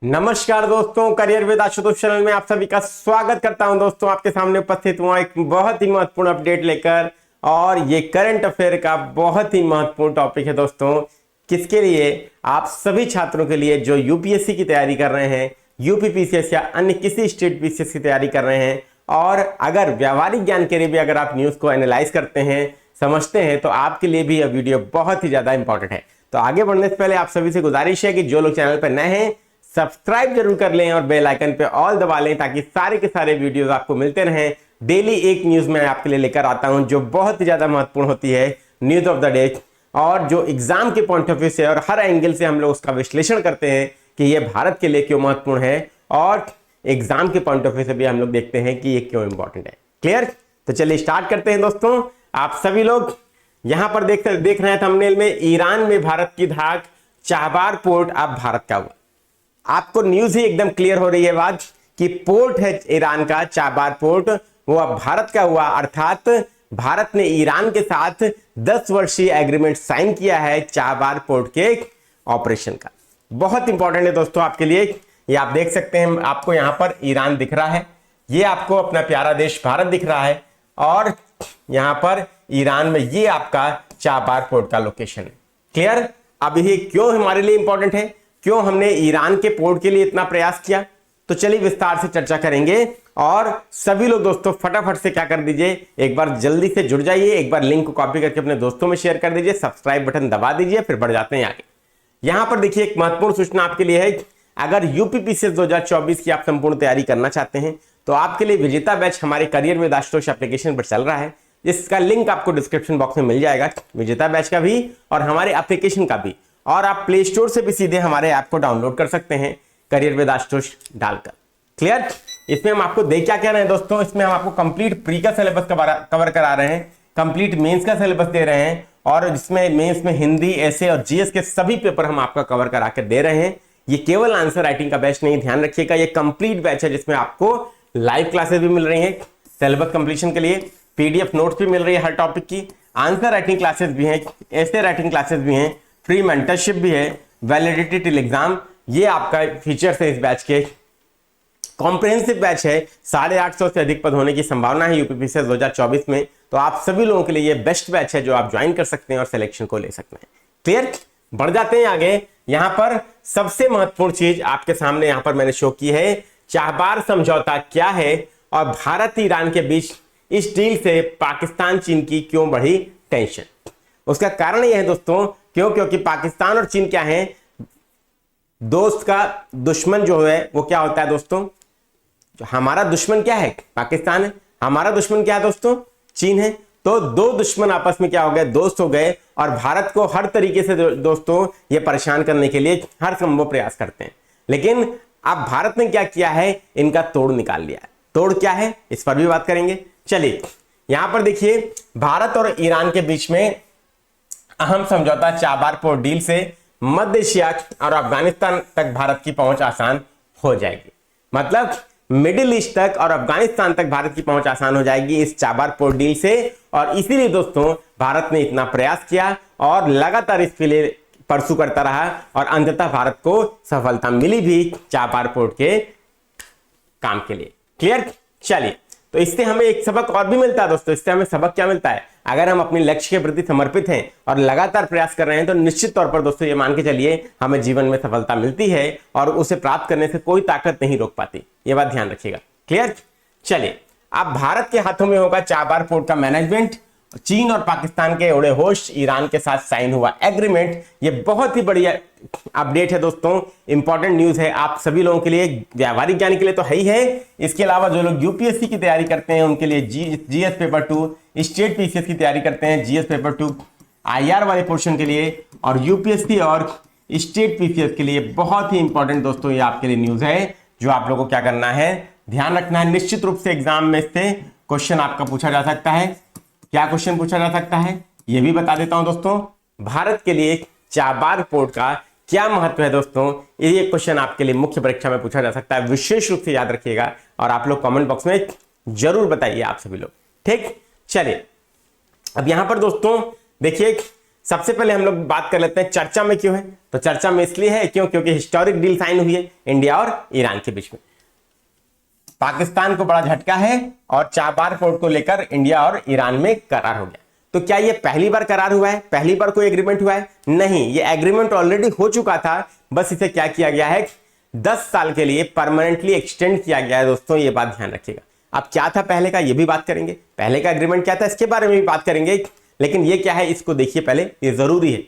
नमस्कार दोस्तों, career with Ashutosh channel में आप सभी का स्वागत करता हूं। दोस्तों आपके सामने उपस्थित हुआ एक बहुत ही महत्वपूर्ण अपडेट लेकर, और ये करंट अफेयर का बहुत ही महत्वपूर्ण टॉपिक है दोस्तों। किसके लिए? आप सभी छात्रों के लिए जो यूपीएससी की तैयारी कर रहे हैं, यूपीपीसीएस या अन्य किसी स्टेट पीसीएस की तैयारी कर रहे हैं, और अगर व्यावहारिक ज्ञान के लिए भी अगर आप न्यूज को एनालाइज करते हैं, समझते हैं, तो आपके लिए भी यह वीडियो बहुत ही ज्यादा इंपॉर्टेंट है। तो आगे बढ़ने से पहले आप सभी से गुजारिश है कि जो लोग चैनल पर नए हैं सब्सक्राइब जरूर कर लें और बेल आइकन पे ऑल दबा लें, ताकि सारे के सारे वीडियोस आपको मिलते रहें। डेली एक न्यूज मैं आपके लिए लेकर आता हूं जो बहुत ही ज्यादा महत्वपूर्ण होती है, न्यूज ऑफ द डे, और जो एग्जाम के पॉइंट ऑफ व्यू से और हर एंगल से हम लोग उसका विश्लेषण करते हैं कि यह भारत के लिए क्यों महत्वपूर्ण है, और एग्जाम के पॉइंट ऑफ व्यू से भी हम लोग देखते हैं कि यह क्यों इंपॉर्टेंट है। क्लियर? तो चलिए स्टार्ट करते हैं दोस्तों। आप सभी लोग यहां पर देख रहे हैं थंबनेल में, ईरान में भारत की धाक, चाबार पोर्ट अब भारत का हुआ। आपको न्यूज ही एकदम क्लियर हो रही है बात कि पोर्ट है ईरान का, चाबार पोर्ट, वो अब भारत का हुआ। अर्थात भारत ने ईरान के साथ 10 वर्षीय एग्रीमेंट साइन किया है चाबार पोर्ट के ऑपरेशन का। बहुत इंपॉर्टेंट है दोस्तों आपके लिए। ये आप देख सकते हैं, आपको यहां पर ईरान दिख रहा है, ये आपको अपना प्यारा देश भारत दिख रहा है, और यहां पर ईरान में ये आपका चाबार पोर्ट का लोकेशन है। क्लियर? अब ये क्यों हमारे लिए इंपॉर्टेंट है, क्यों हमने ईरान के पोर्ट के लिए इतना प्रयास किया, तो चलिए विस्तार से चर्चा करेंगे। और सभी लोग दोस्तों फटाफट से क्या कर दीजिए, एक बार जल्दी से जुड़ जाइए, एक बार लिंक को कॉपी करके अपने दोस्तों में शेयर कर दीजिए, सब्सक्राइब बटन दबा दीजिए, फिर बढ़ जाते हैं आगे। यहां पर देखिए एक महत्वपूर्ण सूचना आपके लिए है। अगर यूपीपीसीएस 2024 की आप संपूर्ण तैयारी करना चाहते हैं तो आपके लिए विजेता बैच हमारे करियर विद आशुतोष एप्लीकेशन पर चल रहा है, जिसका लिंक आपको डिस्क्रिप्शन बॉक्स में मिल जाएगा, विजेता बैच का भी और हमारे एप्लीकेशन का भी। और आप प्ले स्टोर से भी सीधे हमारे ऐप को डाउनलोड कर सकते हैं करियर विद आशुतोष डालकर। क्लियर? इसमें हम आपको दे क्या रहे हैं दोस्तों, इसमें हम आपको कंप्लीट प्री का सिलेबस कवर करा रहे हैं, कंप्लीट मेंस का सिलेबस दे रहे हैं, और जिसमें मेंस में हिंदी, ऐसे और जीएस के सभी पेपर हम आपका कवर करा कर दे रहे हैं। ये केवल आंसर राइटिंग का बैच नहीं, ध्यान रखिएगा, ये कंप्लीट बैच है जिसमें आपको लाइव क्लासेस भी मिल रही है सिलेबस कंप्लीशन के लिए, पीडीएफ नोट्स भी मिल रही है हर टॉपिक की, आंसर राइटिंग क्लासेस भी हैं, ऐसे राइटिंग क्लासेस भी हैं, फ्री मेंटरशिप भी है, वैलिडिटी टिल एग्जाम। ये आपका फीचर्स है इस बैच के। कॉम्प्रिहेंसिव बैच है, 850 से अधिक पद होने की संभावना है यूपीपीसीएस 2024 में। तो आप सभी लोगों के लिए ये बेस्ट बैच है जो आप ज्वाइन कर सकते हैं और सिलेक्शन को ले सकते हैं। क्लियर? बढ़ जाते हैं आगे। यहां पर सबसे महत्वपूर्ण चीज आपके सामने यहां पर मैंने शो की है, चाबार समझौता क्या है, और भारत ईरान के बीच इस डील से पाकिस्तान चीन की क्यों बढ़ी टेंशन। उसका कारण यह है दोस्तों, क्योंकि पाकिस्तान और चीन क्या है, दोस्त का दुश्मन जो है वो क्या होता है दोस्तों, जो हमारा दुश्मन क्या है, पाकिस्तान है, हमारा दुश्मन क्या है दोस्तों, चीन है। तो दो दुश्मन आपस में क्या हो गए, दोस्त हो गए, और भारत को हर तरीके से दोस्तों ये परेशान करने के लिए हर संभव प्रयास करते हैं। लेकिन अब भारत ने क्या किया है, इनका तोड़ निकाल लिया है। तोड़ क्या है इस पर भी बात करेंगे। चलिए यहां पर देखिए, भारत और ईरान के बीच में अहम समझौता चाबार पोर्ट डील से मध्य एशिया और अफगानिस्तान तक भारत की पहुंच आसान हो जाएगी। मतलब मिडिल ईस्ट तक और अफगानिस्तान तक भारत की पहुंच आसान हो जाएगी इस चाबार पोर्ट डील से। और इसीलिए दोस्तों भारत ने इतना प्रयास किया और लगातार इसके लिए परसू करता रहा, और अंततः भारत को सफलता मिली भी चाबार पोर्ट के काम के लिए। क्लियर? चलिए, तो इससे हमें एक सबक और भी मिलता है दोस्तों। इससे हमें सबक क्या मिलता है, अगर हम अपने लक्ष्य के प्रति समर्पित हैं और लगातार प्रयास कर रहे हैं तो निश्चित तौर पर दोस्तों ये मान के चलिए हमें जीवन में सफलता मिलती है, और उसे प्राप्त करने से कोई ताकत नहीं रोक पाती। ये बात ध्यान रखिएगा। क्लियर? चलिए, अब भारत के हाथों में होगा चाबार पोर्ट का मैनेजमेंट। चीन और पाकिस्तान के उड़े होश ईरान के साथ साइन हुआ एग्रीमेंट। ये बहुत ही बढ़िया अपडेट है दोस्तों, इंपॉर्टेंट न्यूज है आप सभी लोगों के लिए, व्यावहारिक ज्ञान के लिए तो है ही है, इसके अलावा जो लोग यूपीएससी की तैयारी करते हैं उनके लिए जीएस पेपर 2, स्टेट पीसीएस की तैयारी करते हैं जीएस पेपर 2, आईआर वाले पोर्शन के लिए, और यूपीएससी और स्टेट पीसीएस के लिए बहुत ही इंपॉर्टेंट दोस्तों ये आपके लिए न्यूज है, जो आप लोगों को क्या करना है, ध्यान रखना है। निश्चित रूप से एग्जाम में से क्वेश्चन आपका पूछा जा सकता है। क्या क्वेश्चन पूछा जा सकता है ये भी बता देता हूं दोस्तों। भारत के लिए चाबार पोर्ट का क्या महत्व है दोस्तों, ये क्वेश्चन आपके लिए मुख्य परीक्षा में पूछा जा सकता है, विशेष रूप से याद रखिएगा, और आप लोग कमेंट बॉक्स में जरूर बताइए आप सभी लोग। ठीक? चलिए, अब यहां पर दोस्तों देखिए, सबसे पहले हम लोग बात कर लेते हैं चर्चा में क्यों है। तो चर्चा में इसलिए है क्योंकि हिस्टोरिक डील साइन हुई है इंडिया और ईरान के बीच में। पाकिस्तान को बड़ा झटका है और चाबार पोर्ट को लेकर इंडिया और ईरान में करार हो गया। तो क्या ये पहली बार करार हुआ है, पहली बार कोई एग्रीमेंट हुआ है? नहीं, ये एग्रीमेंट ऑलरेडी हो चुका था, बस इसे क्या किया गया है, 10 साल के लिए परमानेंटली एक्सटेंड किया गया है। दोस्तों ये बात ध्यान रखिएगा। अब क्या था पहले का, ये भी बात करेंगे, पहले का एग्रीमेंट क्या था इसके बारे में भी बात करेंगे, लेकिन ये क्या है इसको देखिए पहले, ये जरूरी है।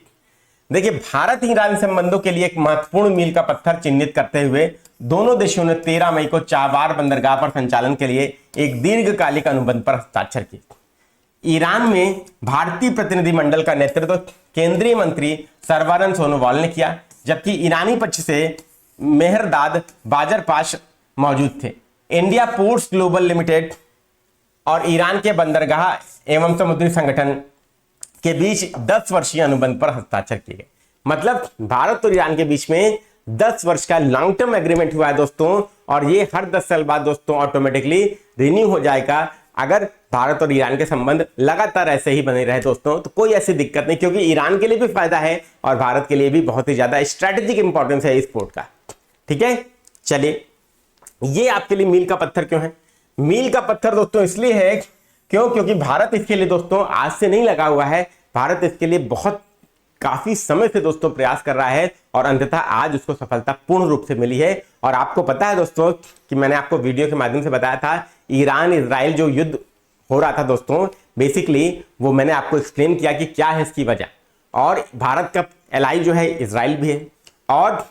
देखिए, भारत ईरान संबंधों के लिए एक महत्वपूर्ण मील का पत्थर चिन्हित करते हुए दोनों देशों ने 13 मई को चाबार बंदरगाह पर संचालन के लिए एक दीर्घकालिक अनुबंध पर हस्ताक्षर किए। ईरान में भारतीय प्रतिनिधिमंडल का नेतृत्व केंद्रीय मंत्री सर्बानंद सोनोवाल ने किया, जबकि ईरानी पक्ष से मेहरदाद बाजरपाश मौजूद थे। इंडिया पोर्ट्स ग्लोबल लिमिटेड और ईरान के बंदरगाह एवं समुद्री संगठन के बीच 10 वर्षीय अनुबंध पर हस्ताक्षर किए गए। मतलब भारत और ईरान के बीच में 10 वर्ष का लॉन्ग टर्म एग्रीमेंट हुआ है दोस्तों, और ये हर 10 साल बाद दोस्तों ऑटोमेटिकली रिन्यू हो जाएगा अगर भारत और ईरान के संबंध लगातार ऐसे ही बने रहे दोस्तों। तो कोई ऐसी दिक्कत नहीं, क्योंकि ईरान के लिए भी फायदा है और भारत के लिए भी बहुत ही ज्यादा स्ट्रैटेजिक इंपॉर्टेंस है इस पोर्ट का। ठीक है, चलिए, ये आपके लिए मील का पत्थर क्यों है? मील का पत्थर दोस्तों इसलिए है क्योंकि भारत इसके लिए दोस्तों आज से नहीं लगा हुआ है, भारत इसके लिए बहुत काफी समय से दोस्तों प्रयास कर रहा है और अंततः आज उसको सफलता पूर्ण रूप से मिली है। और आपको पता है दोस्तों कि मैंने आपको वीडियो के माध्यम से बताया था, ईरान इजराइल जो युद्ध हो रहा था दोस्तों, बेसिकली वो मैंने आपको एक्सप्लेन किया कि क्या है इसकी वजह। और भारत का एलाई जो है इजराइल भी है, और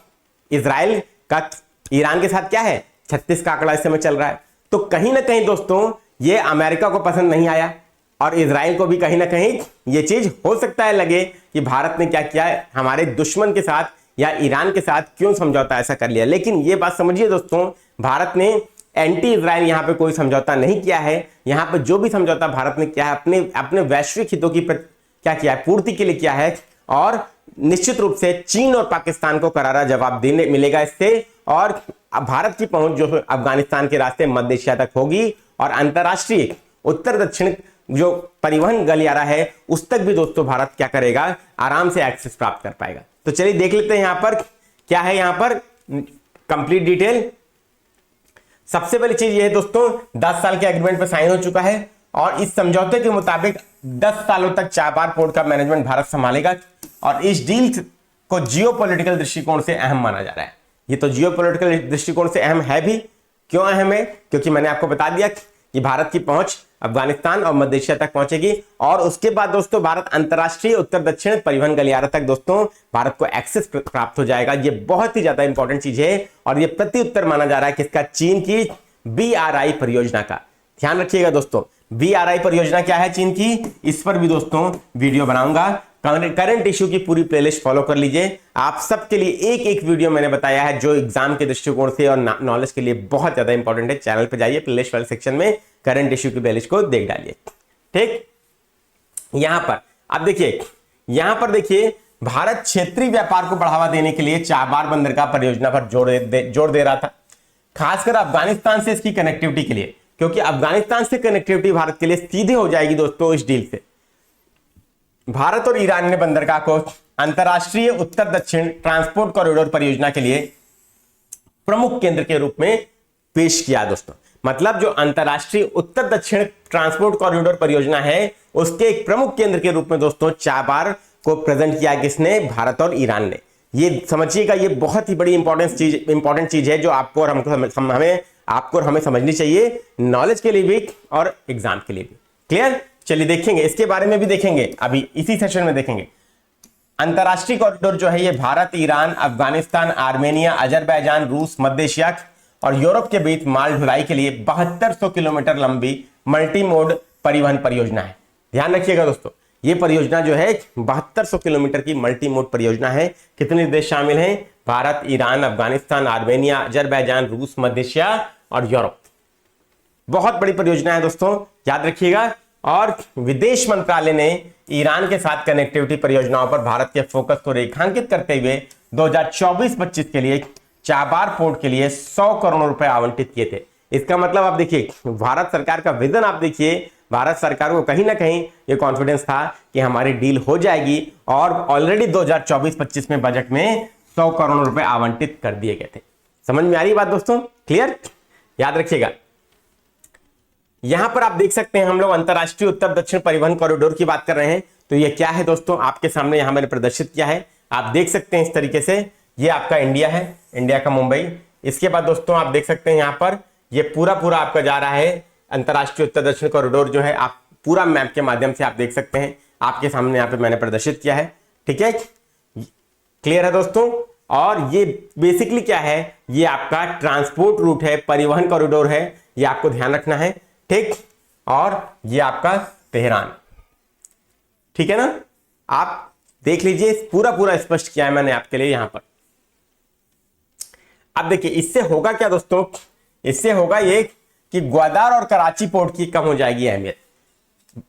इजराइल का ईरान के साथ क्या है, 36 का आंकड़ा इस समय चल रहा है। तो कहीं ना कहीं दोस्तों ये अमेरिका को पसंद नहीं आया, और इजराइल को भी कहीं ना कहीं ये चीज हो सकता है लगे कि भारत ने क्या किया है, हमारे दुश्मन के साथ या ईरान के साथ क्यों समझौता ऐसा कर लिया। लेकिन ये बात समझिए दोस्तों, भारत ने एंटी इजराइल यहां पे कोई समझौता नहीं किया है। यहां पे जो भी समझौता भारत ने किया है अपने वैश्विक हितों की क्या किया है, पूर्ति के लिए किया है। और निश्चित रूप से चीन और पाकिस्तान को करारा जवाब देने मिलेगा इससे, और भारत की पहुंच जो अफगानिस्तान के रास्ते मध्य एशिया तक होगी, और अंतरराष्ट्रीय उत्तर दक्षिण जो परिवहन गलियारा है उस तक भी दोस्तों भारत क्या करेगा, आराम से एक्सेस प्राप्त कर पाएगा। तो चलिए देख लेते हैं यहां पर क्या है, यहां पर कंप्लीट डिटेल। सबसे पहली चीज ये है दोस्तों, 10 साल के एग्रीमेंट पर साइन हो चुका है, और इस समझौते के मुताबिक 10 सालों तक चाबार पोर्ट का मैनेजमेंट भारत संभालेगा। और इस डील को जियोपॉलिटिकल दृष्टिकोण से अहम माना जा रहा है। ये तो जियोपॉलिटिकल दृष्टिकोण से अहम है भी। क्यों अहम है? क्योंकि मैंने आपको बता दिया कि भारत की पहुंच अफगानिस्तान और मध्य एशिया तक पहुंचेगी, और उसके बाद दोस्तों भारत अंतरराष्ट्रीय उत्तर दक्षिण परिवहन गलियारा तक दोस्तों भारत को एक्सेस प्राप्त हो जाएगा। ये बहुत ही ज्यादा इंपॉर्टेंट चीज है, और ये प्रति उत्तर माना जा रहा है किसका, चीन की BRI परियोजना का। ध्यान रखिएगा दोस्तों, BRI परियोजना क्या है चीन की, इस पर भी दोस्तों वीडियो बनाऊंगा। करंट इश्यू की पूरी प्लेलिस्ट फॉलो कर लीजिए। आप सबके लिए एक एक वीडियो मैंने बताया है जो एग्जाम के दृष्टिकोण से और नॉलेज के लिए बहुत ज्यादा इंपॉर्टेंट है। चैनल पे जाइए, प्लेलिस्ट वाले सेक्शन में करंट इश्यू की प्लेलिस्ट को देख डालिए। ठीक, यहां पर अब देखिए, यहां पर देखिए, भारत क्षेत्रीय व्यापार को बढ़ावा देने के लिए चाबार बंदरगाह परियोजना पर जोर दे रहा था, खासकर अफगानिस्तान से इसकी कनेक्टिविटी के लिए, क्योंकि अफगानिस्तान से कनेक्टिविटी भारत के लिए सीधे हो जाएगी दोस्तों इस डील से। भारत और ईरान ने बंदरगाह को अंतरराष्ट्रीय उत्तर दक्षिण ट्रांसपोर्ट कॉरिडोर परियोजना के लिए प्रमुख केंद्र के रूप में पेश किया दोस्तों। मतलब जो अंतरराष्ट्रीय उत्तर दक्षिण ट्रांसपोर्ट कॉरिडोर परियोजना है उसके एक प्रमुख केंद्र के रूप में दोस्तों चाबार को प्रेजेंट किया किसने, भारत और ईरान ने। ये समझिएगा, ये बहुत ही बड़ी इंपॉर्टेंट चीज है जो आपको और हमें समझनी चाहिए, नॉलेज के लिए भी और एग्जाम के लिए भी। क्लियर? चलिए देखेंगे, इसके बारे में भी देखेंगे, अभी इसी सेशन में देखेंगे। अंतरराष्ट्रीय कॉरिडोर जो है ये Bharat, Iran, Afghanistan, Armenia, Azerbaijan, रूस, मध्य एशिया और यूरोप के बीच माल ढुलाई के लिए 7200 किलोमीटर लंबी मल्टी मोड परिवहन परियोजना है। ध्यान रखिएगा दोस्तों, ये परियोजना जो है 7200 किलोमीटर की मल्टी मोड परियोजना है। कितने देश शामिल हैं? Bharat, Iran, Afghanistan, Armenia, Azerbaijan, रूस, मध्य एशिया और यूरोप। बहुत बड़ी परियोजना है दोस्तों, याद रखिएगा। और विदेश मंत्रालय ने ईरान के साथ कनेक्टिविटी परियोजनाओं पर भारत के फोकस को रेखांकित करते हुए 2024-25 के लिए चाबार पोर्ट के लिए 100 करोड़ रुपए आवंटित किए थे। इसका मतलब आप देखिए, भारत सरकार का विजन आप देखिए, भारत सरकार को कहीं ना कहीं ये कॉन्फिडेंस था कि हमारी डील हो जाएगी और ऑलरेडी 2024-25 में बजट में 100 करोड़ रुपए आवंटित कर दिए गए थे। समझ में आ रही बात दोस्तों? क्लियर? याद रखिएगा। यहां पर आप देख सकते हैं हम लोग अंतरराष्ट्रीय उत्तर दक्षिण परिवहन कॉरिडोर की बात कर रहे हैं। तो ये क्या है दोस्तों, आपके सामने यहां मैंने प्रदर्शित किया है, आप देख सकते हैं इस तरीके से। ये आपका इंडिया है, इंडिया का मुंबई। इसके बाद दोस्तों आप देख सकते हैं यहां पर ये पूरा आपका जा रहा है अंतरराष्ट्रीय उत्तर दक्षिण कॉरिडोर जो है, आप पूरा मैप के माध्यम से आप देख सकते हैं, आपके सामने यहां पे मैंने प्रदर्शित किया है। ठीक है, क्लियर है दोस्तों? और ये बेसिकली क्या है, ये आपका ट्रांसपोर्ट रूट है, परिवहन कॉरिडोर है, ये आपको ध्यान रखना है। ठीक, और ये आपका तेहरान। ठीक है ना, आप देख लीजिए, पूरा स्पष्ट किया है मैंने आपके लिए यहां पर। अब देखिए इससे होगा क्या दोस्तों, इससे होगा ये कि ग्वादर और कराची पोर्ट की कम हो जाएगी अहमियत।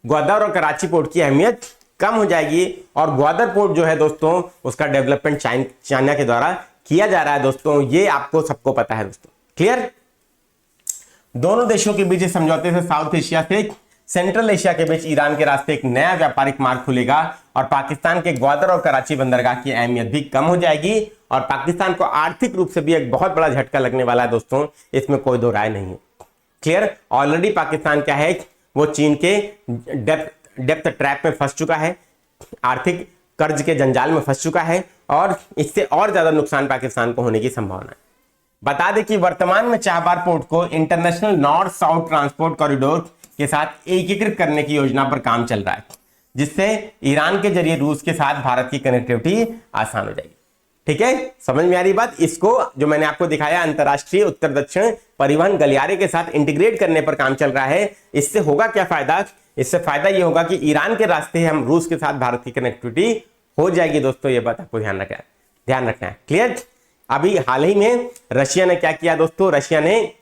ग्वादर और कराची पोर्ट की अहमियत कम हो जाएगी और ग्वादर पोर्ट जो है दोस्तों उसका डेवलपमेंट चाइना के द्वारा किया जा रहा है दोस्तों, ये आपको सबको पता है दोस्तों। क्लियर? दोनों देशों के बीच समझौते से साउथ एशिया से सेंट्रल एशिया के बीच ईरान के रास्ते एक नया व्यापारिक मार्ग खुलेगा और पाकिस्तान के ग्वादर और कराची बंदरगाह की अहमियत भी कम हो जाएगी और पाकिस्तान को आर्थिक रूप से भी एक बहुत बड़ा झटका लगने वाला है दोस्तों, इसमें कोई दो राय नहीं है। क्लियर? ऑलरेडी पाकिस्तान क्या है, वो चीन के डेप्थ ट्रैप में फंस चुका है, आर्थिक कर्ज के जंजाल में फंस चुका है और इससे और ज्यादा नुकसान पाकिस्तान को होने की संभावना है। बता दें कि वर्तमान में चाबहार पोर्ट को international north south transport corridor के साथ एकीकृत करने की योजना पर काम चल रहा है, जिससे ईरान के जरिए रूस के साथ भारत की कनेक्टिविटी आसान हो जाएगी। ठीक है, समझ में आ रही बात? इसको जो मैंने आपको दिखाया अंतरराष्ट्रीय उत्तर दक्षिण परिवहन गलियारे के साथ इंटीग्रेट करने पर काम चल रहा है। इससे होगा क्या फायदा? इससे फायदा ये होगा कि ईरान के रास्ते हम रूस के साथ भारत की कनेक्टिविटी हो जाएगी दोस्तों। ये बात आपको ध्यान रखना है। क्लियर? अभी हाल ही में रशिया ने क्या किया दोस्तों, रशिया ने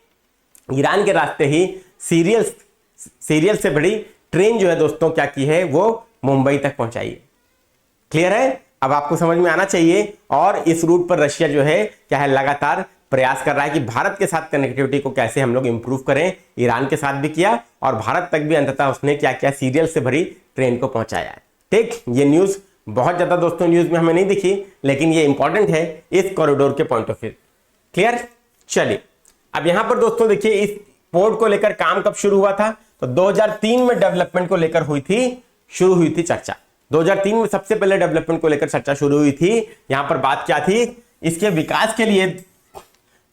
ईरान के रास्ते ही सीरियल से बड़ी ट्रेन जो है दोस्तों क्या की है, वो मुंबई तक पहुंचाई है। क्लियर है? अब आपको समझ में आना चाहिए। और इस रूट पर रशिया जो है क्या है, लगातार प्रयास कर रहा है कि भारत के साथ कनेक्टिविटी को कैसे हम लोग इंप्रूव करें। ईरान के साथ भी किया और भारत तक भी अंततः उसने क्या किया, सीरियल से भरी ट्रेन को पहुंचाया है। ठीक, ये न्यूज बहुत ज्यादा दोस्तों न्यूज में हमें नहीं दिखी, लेकिन ये इंपॉर्टेंट है इस कॉरिडोर के पॉइंट ऑफ व्यू। क्लियर? चलिए अब यहां पर दोस्तों देखिए इस पोर्ट को लेकर काम कब शुरू हुआ था, तो 2003 में डेवलपमेंट को लेकर शुरू हुई थी चर्चा। 2003 में सबसे पहले डेवलपमेंट को लेकर चर्चा शुरू हुई थी। यहां पर बात क्या थी, इसके विकास के लिए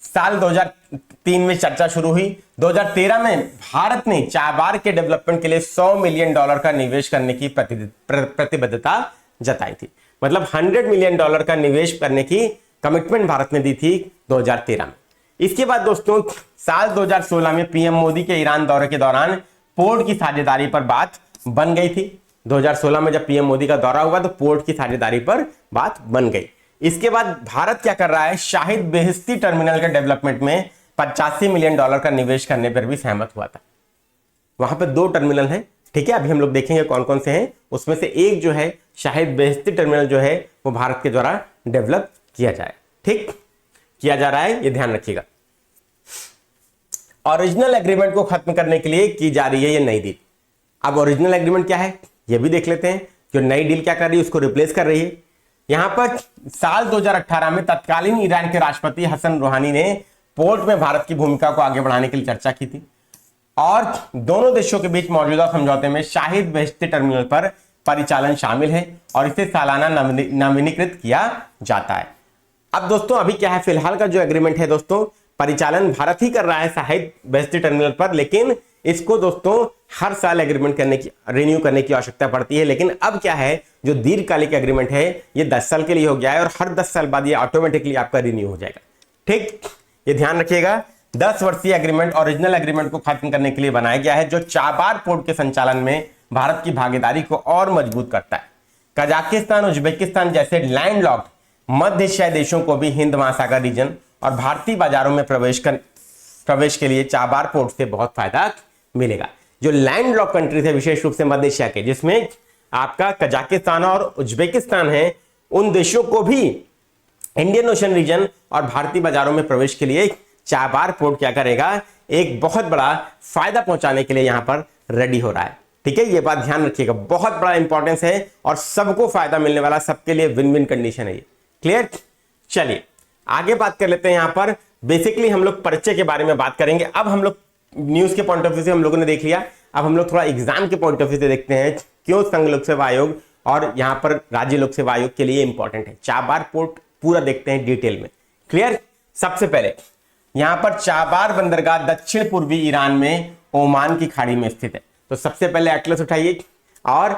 साल 2003 में चर्चा शुरू हुई। 2013 में भारत ने चाबहार के डेवलपमेंट के लिए $100 मिलियन का निवेश करने की प्रतिबद्धता जताई थी। मतलब $100 मिलियन का निवेश करने की कमिटमेंट भारत ने दी थी 2013 में। इसके बाद दोस्तों साल 2016 में पीएम मोदी के ईरान दौरे के दौरान पोर्ट की साझेदारी पर बात बन गई थी। 2016 में जब पीएम मोदी का दौरा हुआ तो पोर्ट की साझेदारी पर बात बन गई। इसके बाद भारत क्या कर रहा है, शाहिद बेहिश्ती टर्मिनल के डेवलपमेंट में $85 मिलियन का निवेश करने पर भी सहमत हुआ था। वहां पर 2 टर्मिनल हैं। ठीक है, अभी हम लोग देखेंगे कौन कौन से हैं। उसमें से एक जो है शाहिद बेहिश्ती टर्मिनल जो है वो भारत के द्वारा डेवलप किया जाए, ठीक किया जा रहा है, ये ध्यान रखिएगा। ओरिजिनल एग्रीमेंट को खत्म करने के लिए की जा रही है ये नई डील। अब ओरिजिनल एग्रीमेंट क्या है ये भी देख लेते हैं। जो नई डील क्या कर रही है उसको रिप्लेस कर रही है। यहां पर साल 2018 में तत्कालीन ईरान के राष्ट्रपति हसन रूहानी ने पोर्ट में भारत की भूमिका को आगे बढ़ाने के लिए चर्चा की थी और दोनों देशों के बीच मौजूदा समझौते में शाहिद बेहिश्ती टर्मिनल पर परिचालन शामिल है और इसे सालाना नवीनीकृत किया जाता है। अब दोस्तों अभी क्या है, फिलहाल का जो एग्रीमेंट है दोस्तों, परिचालन भारत ही कर रहा है शाहिद बेहिश्ती टर्मिनल पर, लेकिन इसको दोस्तों हर साल एग्रीमेंट रिन्यू करने की आवश्यकता पड़ती है। लेकिन अब क्या है, जो दीर्घकालिक एग्रीमेंट है ये 10 साल के लिए हो गया है और हर 10 साल बाद ये ऑटोमेटिकली आपका रिन्यू हो जाएगा। ठीक, ये ध्यान रखिएगा। 10 वर्षीय एग्रीमेंट ओरिजिनल एग्रीमेंट को खत्म करने के लिए बनाया गया है, जो चाबहार पोर्ट के संचालन में भारत की भागीदारी को और मजबूत करता है। कजाकिस्तान, उज्बेकिस्तान जैसे लैंडलॉक्ड मध्य एशियाई देशों को भी हिंद महासागर रीजन और भारतीय बाजारों में प्रवेश के लिए चाबहार पोर्ट से बहुत फायदा मिलेगा। जो लैंडलॉक कंट्रीज है विशेष रूप से मध्य एशिया के, जिसमें आपका कजाकिस्तान और उज्बेकिस्तान है, उन देशों को भी इंडियन ओशन रीजन और भारतीय बाजारों में प्रवेश के लिए चाबहार पोर्ट क्या करेगा, एक बहुत बड़ा फायदा पहुंचाने के लिए यहां पर रेडी हो रहा है। ठीक है, ये बात ध्यान रखिएगा, बहुत बड़ा इंपॉर्टेंस है और सबको फायदा मिलने वाला, सबके लिए विन विन कंडीशन है ये। क्लियर? चलिए आगे बात कर लेते हैं। यहां पर बेसिकली हम लोग परिचय के बारे में बात करेंगे। अब हम लोग न्यूज के पॉइंट ऑफ व्यू से हम लोगों ने देख लिया, अब हम लोग थोड़ा एग्जाम के पॉइंट ऑफ व्यू से देखते हैं क्यों संघ लोक सेवा आयोग और यहां पर राज्य लोक सेवा आयोग के लिए इंपॉर्टेंट है। चाबार पोर्ट पूरा देखते हैं डिटेल में। क्लियर? सबसे पहले यहां पर चाबार बंदरगाह दक्षिण पूर्वी ईरान में ओमान की खाड़ी में स्थित है। तो सबसे पहले एटलस उठाइए और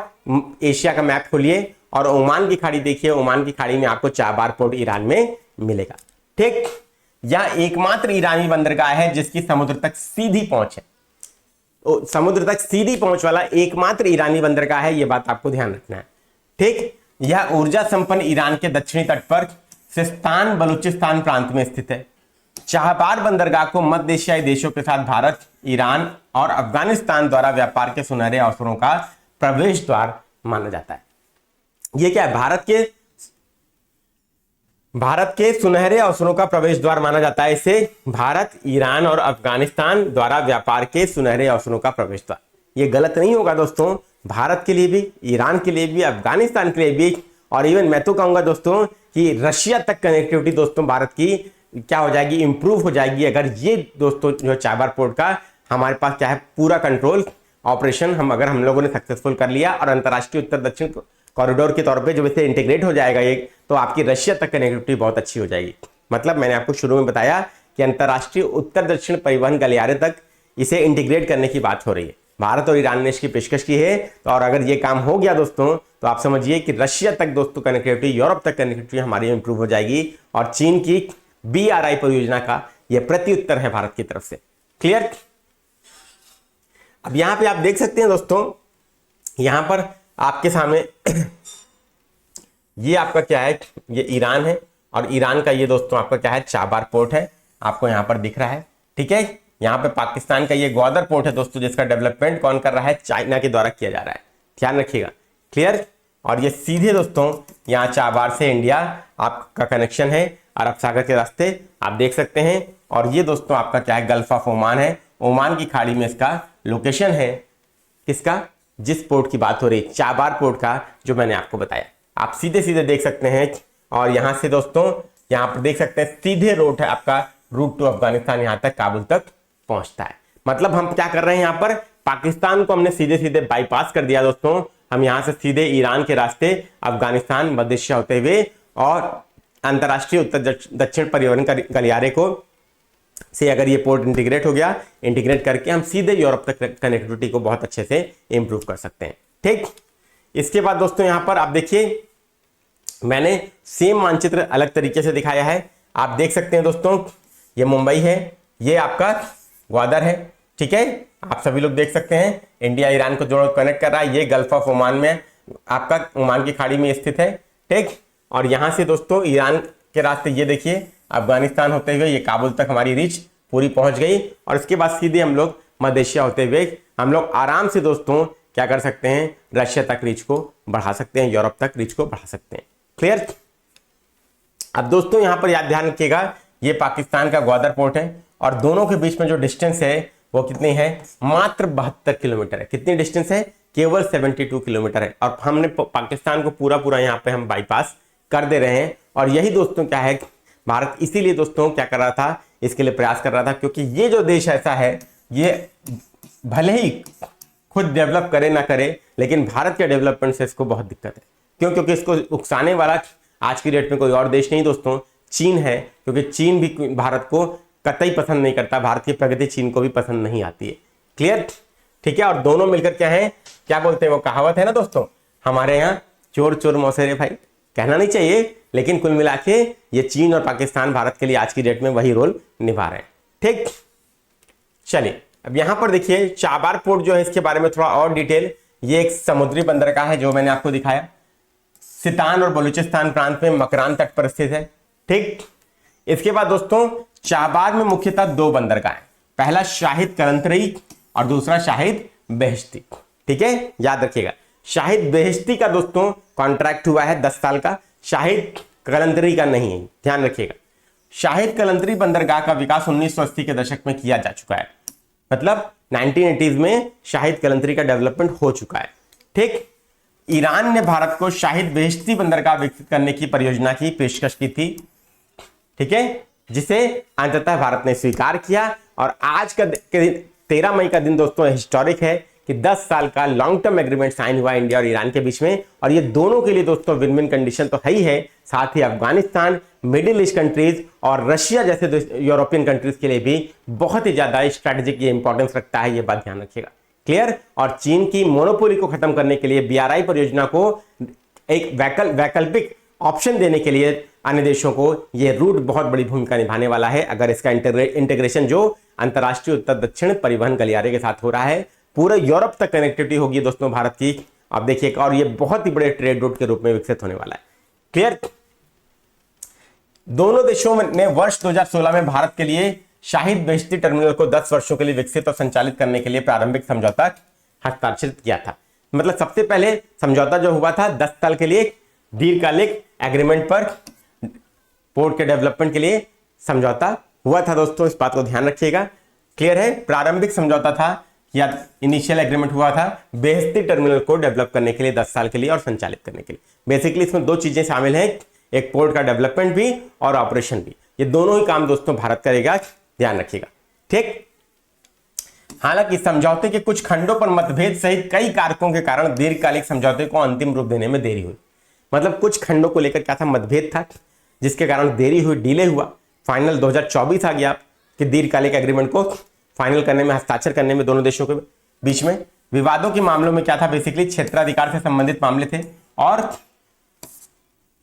एशिया का मैप खोलिए और ओमान की खाड़ी देखिए। ओमान की खाड़ी में आपको चाबार पोर्ट ईरान में मिलेगा। ठीक, यह एकमात्र ईरानी बंदरगाह है जिसकी समुद्र तक सीधी पहुंच है। समुद्र तक सीधी पहुंच वाला एकमात्र ईरानी बंदरगाह है, यह बात आपको ध्यान रखना है। ठीक, यह ऊर्जा संपन्न ईरान के दक्षिणी तट पर सिस्तान बलूचिस्तान प्रांत में स्थित है। चाबार बंदरगाह को मध्य एशियाई देशों के साथ भारत, ईरान और अफगानिस्तान द्वारा व्यापार के सुनहरे अवसरों का प्रवेश द्वार माना जाता है। यह क्या है? भारत के सुनहरे अवसरों का प्रवेश द्वार माना जाता है इसे। भारत, ईरान और अफगानिस्तान द्वारा व्यापार के सुनहरे अवसरों का प्रवेश द्वार। यह गलत नहीं होगा दोस्तों, भारत के लिए भी, ईरान के लिए भी, अफगानिस्तान के लिए भी, और इवन मैं तो कहूंगा दोस्तों कि रशिया तक कनेक्टिविटी दोस्तों भारत की क्या हो जाएगी, इंप्रूव हो जाएगी, अगर ये दोस्तों जो चाबार पोर्ट का हमारे पास क्या है पूरा कंट्रोल ऑपरेशन अगर हम लोगों ने सक्सेसफुल कर लिया और अंतरराष्ट्रीय उत्तर दक्षिण कॉरिडोर के तौर पे जब इसे इंटीग्रेट हो जाएगा ये, तो आपकी रशिया तक कनेक्टिविटी बहुत अच्छी हो जाएगी। मतलब मैंने आपको शुरू में बताया कि अंतरराष्ट्रीय उत्तर दक्षिण परिवहन गलियारे तक इसे इंटीग्रेट करने की बात हो रही है। भारत और ईरान ने इसकी पेशकश की है, तो और अगर ये काम हो गया दोस्तों तो आप समझिए कि रशिया तक दोस्तों कनेक्टिविटी, यूरोप तक कनेक्टिविटी हमारी इंप्रूव हो जाएगी और चीन की BRI परियोजना का यह प्रत्युत्तर है भारत की तरफ से। क्लियर? अब यहां पे आप देख सकते हैं दोस्तों, यहां पर आपके सामने ये आपका क्या है, ये ईरान है और ईरान का ये दोस्तों आपका क्या है, चाबार पोर्ट है, आपको यहां पर दिख रहा है। ठीक है, यहां पे पाकिस्तान का ये ग्वादर पोर्ट है दोस्तों, जिसका डेवलपमेंट कौन कर रहा है, चाइना के द्वारा किया जा रहा है, ध्यान रखिएगा। क्लियर? और ये सीधे दोस्तों यहाँ चाबार से इंडिया आपका कनेक्शन है, अरब सागर के रास्ते आप देख सकते हैं। और ये दोस्तों आपका क्या है, गल्फ ऑफ ओमान है, ओमान की खाड़ी में इसका लोकेशन है। किसका? जिस पोर्ट की बात हो रही, चाबार पोर्ट का, जो मैंने आपको बताया, आप सीधे सीधे देख सकते हैं। और यहां से दोस्तों यहां पर देख सकते हैं सीधे रोड है आपका, रूट टू अफगानिस्तान, यहां तक काबुल तक पहुंचता है। मतलब हम क्या कर रहे हैं, यहां पर पाकिस्तान को हमने सीधे सीधे बाईपास कर दिया दोस्तों। हम यहां से सीधे ईरान के रास्ते अफगानिस्तान, मध्य एशिया होते हुए और अंतरराष्ट्रीय उत्तर दक्षिण परिवहन गलियारे को से अगर ये पोर्ट इंटीग्रेट हो गया, इंटीग्रेट करके हम सीधे यूरोप तक कनेक्टिविटी को बहुत अच्छे से इंप्रूव कर सकते हैं। ठीक, इसके बाद दोस्तों यहां पर आप देखिए, मैंने सेम मानचित्र अलग तरीके से दिखाया है। आप देख सकते हैं दोस्तों, ये मुंबई है, ये आपका ग्वादर है। ठीक है, आप सभी लोग देख सकते हैं, इंडिया ईरान को जोड़ कनेक्ट कर रहा है। ये गल्फ ऑफ ओमान में आपका ओमान की खाड़ी में स्थित है। ठीक, और यहां से दोस्तों ईरान के रास्ते ये देखिए अफगानिस्तान होते हुए ये काबुल तक हमारी रीच पूरी पहुंच गई। और इसके बाद सीधे हम लोग मध्य एशिया होते हुए हम लोग आराम से दोस्तों क्या कर सकते हैं, रशिया तक रीच को बढ़ा सकते हैं, यूरोप तक रीच को बढ़ा सकते हैं। क्लियर? अब दोस्तों यहां पर याद ध्यान रखिएगा, ये पाकिस्तान का ग्वादर पोर्ट है और दोनों के बीच में जो डिस्टेंस है वो कितनी है, मात्र 72 किलोमीटर है। कितनी डिस्टेंस है, केवल 72 किलोमीटर है। और हमने पाकिस्तान को पूरा पूरा यहाँ पे हम बाईपास कर दे रहे हैं। और यही दोस्तों क्या है, भारत इसीलिए दोस्तों क्या कर रहा था, इसके लिए प्रयास कर रहा था, क्योंकि ये जो देश ऐसा है, ये भले ही खुद डेवलप करे ना करे, लेकिन भारत के डेवलपमेंट से इसको बहुत दिक्कत है। क्यों? क्योंकि इसको उकसाने वाला आज की डेट में कोई और देश नहीं दोस्तों, चीन है। क्योंकि चीन भी भारत को कतई पसंद नहीं करता, भारत की प्रगति चीन को भी पसंद नहीं आती है। क्लियर? ठीक है, और दोनों मिलकर क्या है, क्या बोलते हैं, वो कहावत है ना दोस्तों हमारे यहाँ, चोर चोर मौसेरे भाई, कहना नहीं चाहिए, लेकिन कुल मिला के ये चीन और पाकिस्तान भारत के लिए आज की डेट में वही रोल निभा रहे हैं। ठीक, चलिए अब यहां पर देखिए चाबार पोर्ट जो है, इसके बारे में थोड़ा और डिटेल। ये एक समुद्री बंदरगाह है जो मैंने आपको दिखाया, सितान और बलूचिस्तान प्रांत में मकरान तट पर स्थित है। ठीक, इसके बाद दोस्तों चाबार में मुख्यतः दो बंदरगाह हैं, पहला शाहिद कलंतरी और दूसरा शाहिद बेहश्ती। ठीक है, याद रखिएगा, शाहिद बेहश्ती का दोस्तों कॉन्ट्रैक्ट हुआ है 10 साल का, शाहिद कलंतरी का नहीं है, ध्यान रखिएगा। शाहिद कलंतरी बंदरगाह का विकास 1980 के दशक में किया जा चुका है। मतलब 1980s में शाहिद कलंतरी का डेवलपमेंट हो चुका है। ठीक, ईरान ने भारत को शाहिद बेहेश्ती बंदरगाह विकसित करने की परियोजना की पेशकश की थी, ठीक है, जिसे अंततः भारत ने स्वीकार किया। और आज का 13 मई का दिन दोस्तों हिस्टोरिक है कि 10 साल का लॉन्ग टर्म एग्रीमेंट साइन हुआ इंडिया और ईरान के बीच में, और ये दोनों के लिए दोस्तों विन विन कंडीशन तो है ही है, साथ ही अफगानिस्तान, मिडिल ईस्ट कंट्रीज और रशिया जैसे यूरोपियन कंट्रीज के लिए भी बहुत ही ज्यादा स्ट्रेटेजिक ये इंपॉर्टेंस रखता है, ये बात ध्यान रखिएगा। क्लियर। और चीन की मोनोपोली को खत्म करने के लिए बीआरआई परियोजना को एक वैकल्पिक ऑप्शन देने के लिए अन्य देशों को यह रूट बहुत बड़ी भूमिका निभाने वाला है। अगर इसका इंटीग्रेशन जो अंतरराष्ट्रीय उत्तर दक्षिण परिवहन गलियारे के साथ हो रहा है, पूरे यूरोप तक कनेक्टिविटी होगी दोस्तों भारत की, आप देखिए, और ये बहुत ही बड़े ट्रेड रूट के रूप में विकसित होने वाला है। क्लियर। दोनों देशों ने वर्ष 2016 में भारत के लिए शाहिद बेहेश्ती टर्मिनल को 10 वर्षों के लिए विकसित और संचालित करने के लिए प्रारंभिक समझौता हस्ताक्षरित किया था। मतलब सबसे पहले समझौता जो हुआ था 10 साल के लिए दीर्घकालिक एग्रीमेंट पर पोर्ट के डेवलपमेंट के लिए समझौता हुआ था दोस्तों, इस बात को ध्यान रखिएगा। क्लियर है। प्रारंभिक समझौता था या इनिशियल एग्रीमेंट हुआ था बेहेश्ती टर्मिनल को डेवलप करने के लिए 10 साल के लिए और संचालित करने के लिए। बेसिकली इसमें दो चीजें शामिल हैं, एक पोर्ट का डेवलपमेंट भी और ऑपरेशन भी, ये दोनों ही काम दोस्तों भारत करेगा, ध्यान रखिएगा। ठीक। हालांकि समझौते के कुछ खंडों पर मतभेद सहित कई कारकों के कारण दीर्घकालिक समझौते को अंतिम रूप देने में देरी हुई। मतलब कुछ खंडों को लेकर क्या था, मतभेद था, जिसके कारण देरी हुई, डिले हुआ। फाइनल 2024 आ गया कि दीर्घकालिक एग्रीमेंट को फाइनल करने में, हस्ताक्षर करने में दोनों देशों के बीच में। विवादों के मामलों में क्या था, बेसिकली क्षेत्राधिकार से संबंधित मामले थे, और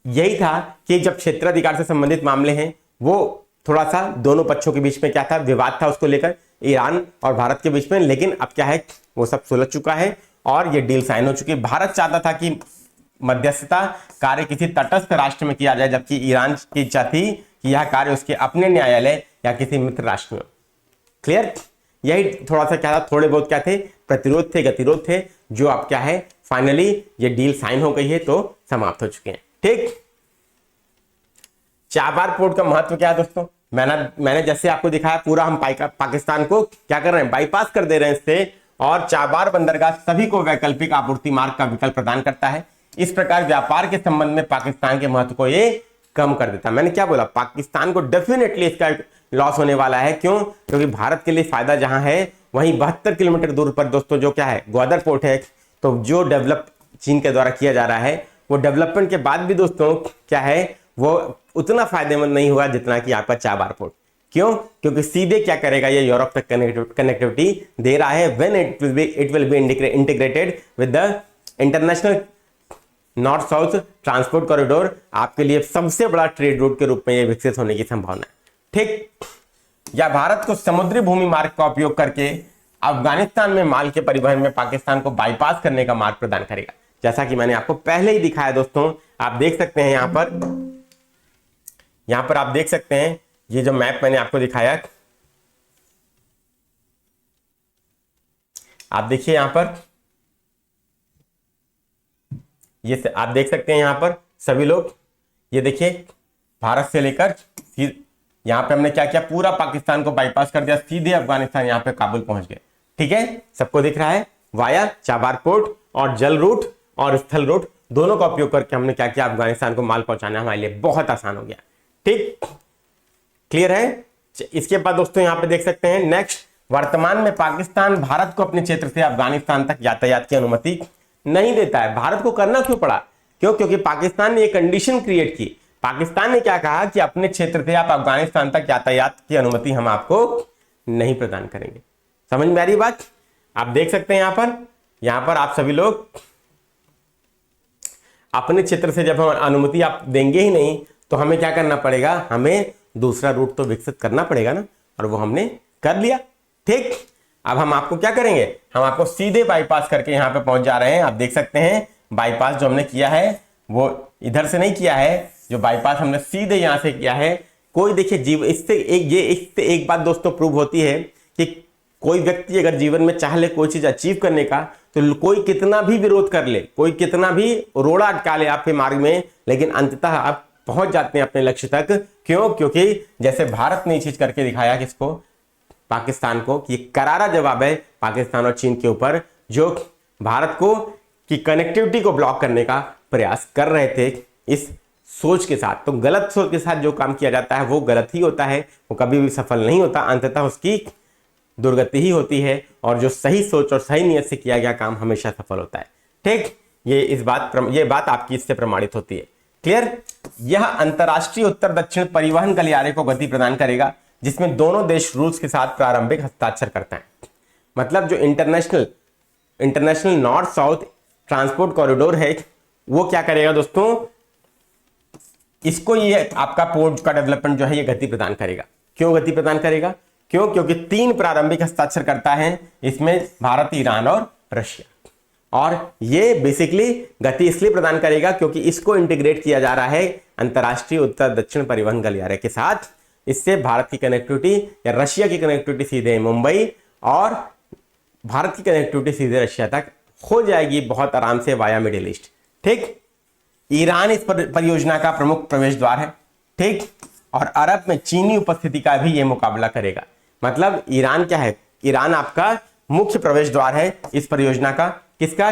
यही था कि जब क्षेत्राधिकार से संबंधित मामले हैं वो थोड़ा सा दोनों पक्षों के बीच में क्या था, विवाद था उसको लेकर ईरान और भारत के बीच में। लेकिन अब क्या है, वो सब सुलझ चुका है और ये डील साइन हो चुकी है। भारत चाहता था कि मध्यस्थता कार्य किसी तटस्थ राष्ट्र में किया जाए, जबकि ईरान की इच्छा थी कि यह कार्य उसके अपने न्यायालय या किसी मित्र राष्ट्र में। क्लियर। यही थोड़ा सा क्या था, थोड़े बहुत क्या थे, प्रतिरोध थे, गतिरोध थे, जो अब क्या है, फाइनली ये डील साइन हो गई है तो समाप्त हो चुके हैं। ठीक। चाबार पोर्ट का महत्व क्या है दोस्तों, मैंने जैसे आपको दिखाया, पूरा हम पाकिस्तान को क्या कर रहे हैं, बाईपास कर दे रहे हैं इससे, और चाबार बंदरगाह सभी को वैकल्पिक आपूर्ति मार्ग का विकल्प प्रदान करता है। इस प्रकार व्यापार के संबंध में पाकिस्तान के महत्व को ये कम कर देता है। मैंने क्या बोला, पाकिस्तान को डेफिनेटली इसका लॉस होने वाला है। क्यों? क्योंकि भारत के लिए फायदा जहां है वहीं 72 किलोमीटर दूर पर दोस्तों जो क्या है, ग्वादर पोर्ट है, तो जो डेवलप चीन के द्वारा किया जा रहा है वो डेवलपमेंट के बाद भी दोस्तों क्या है, वो उतना फायदेमंद नहीं हुआ जितना कि आपका चाबार पोर्ट। क्यों? क्योंकि सीधे क्या करेगा, ये यूरोप तक कनेक्टिविटी दे रहा है। When it will be integrated with the international north south transport corridor, आपके लिए सबसे बड़ा ट्रेड रूट के रूप में यह विकसित होने की संभावना है। ठीक। या भारत को समुद्री भूमि मार्ग का उपयोग करके अफगानिस्तान में माल के परिवहन में पाकिस्तान को बाईपास करने का मार्ग प्रदान करेगा, जैसा कि मैंने आपको पहले ही दिखाया दोस्तों। आप देख सकते हैं यहां पर आप देख सकते हैं ये जो मैप मैंने आपको दिखाया, आप देखिए यहां पर, ये आप देख सकते हैं यहां पर सभी लोग, ये देखिए भारत से लेकर यहां पे हमने क्या किया, पूरा पाकिस्तान को बाईपास कर दिया, सीधे अफगानिस्तान यहां पे काबुल पहुंच गए। ठीक है, सबको दिख रहा है, वाया चाबार पोर्ट, और जल रूट और स्थल रूट दोनों का उपयोग करके हमने क्या किया, अफगानिस्तान को माल पहुंचाना हमारे लिए बहुत आसान हो गया। ठीक, क्लियर है। इसके बाद दोस्तों यहां पे देख सकते हैं नेक्स्ट, वर्तमान में पाकिस्तान भारत को अपने क्षेत्र से अफगानिस्तान तक यातायात की अनुमति नहीं देता है। भारत को करना क्यों पड़ा? क्यों? क्योंकि पाकिस्तान ने एक कंडीशन क्रिएट की। पाकिस्तान ने क्या कहा कि अपने क्षेत्र से आप अफगानिस्तान तक यातायात की अनुमति हम आपको नहीं प्रदान करेंगे। समझ में आ रही बात? आप देख सकते हैं यहां पर आप सभी लोग अपने क्षेत्र से जब हम अनुमति आप देंगे ही नहीं तो हमें क्या करना पड़ेगा, हमें दूसरा रूट तो विकसित करना पड़ेगा ना, और वो हमने कर लिया। ठीक, अब हम आपको क्या करेंगे, हम आपको सीधे बाईपास करके यहां पे पहुंच जा रहे हैं। आप देख सकते हैं बाईपास जो हमने किया है वो इधर से नहीं किया है, जो बाईपास हमने सीधे यहां से किया है। कोई देखिए इससे एक बात दोस्तों प्रूव होती है कि कोई व्यक्ति अगर जीवन में चाह ले कोई चीज अचीव करने का, तो कोई कितना भी विरोध कर ले, कोई कितना भी रोड़ा अटका ले आपके मार्ग में, लेकिन अंततः आप पहुंच जाते हैं अपने लक्ष्य तक। क्यों? क्योंकि जैसे भारत ने ये चीज करके दिखाया, किसको, पाकिस्तान को, कि करारा जवाब है पाकिस्तान और चीन के ऊपर, जो भारत को की कनेक्टिविटी को ब्लॉक करने का प्रयास कर रहे थे इस सोच के साथ। तो गलत सोच के साथ जो काम किया जाता है वो गलत ही होता है, वो कभी भी सफल नहीं होता, अंततः उसकी दुर्गति ही होती है, और जो सही सोच और सही नियत से किया गया काम हमेशा सफल होता है। ठीक, ये बात आपकी इससे प्रमाणित होती है। क्लियर? यह अंतरराष्ट्रीय उत्तर दक्षिण परिवहन गलियारे को गति प्रदान करेगा, जिसमें दोनों देश रूस के साथ प्रारंभिक हस्ताक्षर करते हैं। मतलब जो international north south transport corridor है, वो क्या करेगा दोस्तों, इसको ये आपका पोर्ट का डेवलपमेंट जो है ये गति प्रदान करेगा। क्यों गति प्रदान करेगा? क्योंकि 3 प्रारंभिक हस्ताक्षर करता है इसमें, भारत, ईरान और रशिया। और ये बेसिकली गति इसलिए प्रदान करेगा क्योंकि इसको इंटीग्रेट किया जा रहा है अंतरराष्ट्रीय उत्तर दक्षिण परिवहन गलियारे के साथ। इससे भारत की कनेक्टिविटी या रशिया की कनेक्टिविटी सीधे मुंबई और भारत की कनेक्टिविटी सीधे रशिया तक हो जाएगी बहुत आराम से वाया मिडिल ईस्ट। ठीक, ईरान इस परियोजना का प्रमुख प्रवेश द्वार है। ठीक, और अरब में चीनी उपस्थिति का भी यह मुकाबला करेगा। मतलब ईरान क्या है, ईरान आपका मुख्य प्रवेश द्वार है इस परियोजना का। किसका?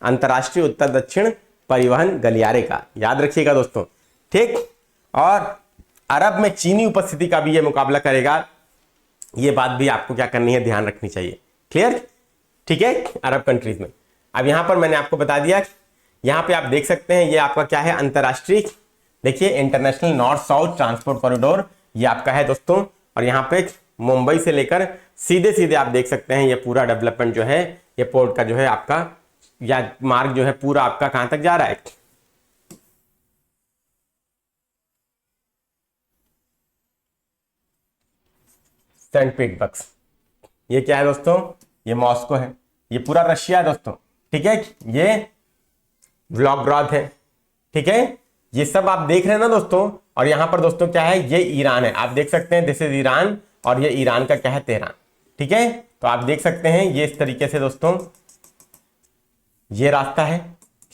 अंतरराष्ट्रीय उत्तर दक्षिण परिवहन गलियारे का, याद रखिएगा दोस्तों। ठीक, और अरब में चीनी उपस्थिति का भी यह मुकाबला करेगा। यह बात भी आपको क्या करनी है, ध्यान रखनी चाहिए। क्लियर? ठीक है, अरब कंट्रीज में। अब यहां पर मैंने आपको बता दिया, यहां पे आप देख सकते हैं ये आपका क्या है, अंतरराष्ट्रीय, देखिए international north south transport corridor ये आपका है दोस्तों। और यहाँ पे मुंबई से लेकर सीधे सीधे आप देख सकते हैं ये पूरा डेवलपमेंट जो है, ये पोर्ट का जो है आपका, या मार्ग जो है पूरा आपका कहां तक जा रहा है, सेंट पीटर्सबर्ग। ये क्या है दोस्तों, ये मॉस्को है, ये पूरा रशिया है दोस्तों। ठीक है, ये व्लॉगग्राद है। ठीक है, ये सब आप देख रहे हैं ना दोस्तों। और यहां पर दोस्तों क्या है, ये ईरान है, आप देख सकते हैं, दिस इज ईरान, और ये ईरान का क्या है, तेहरान। ठीक है, तो आप देख सकते हैं ये इस तरीके से दोस्तों ये रास्ता है।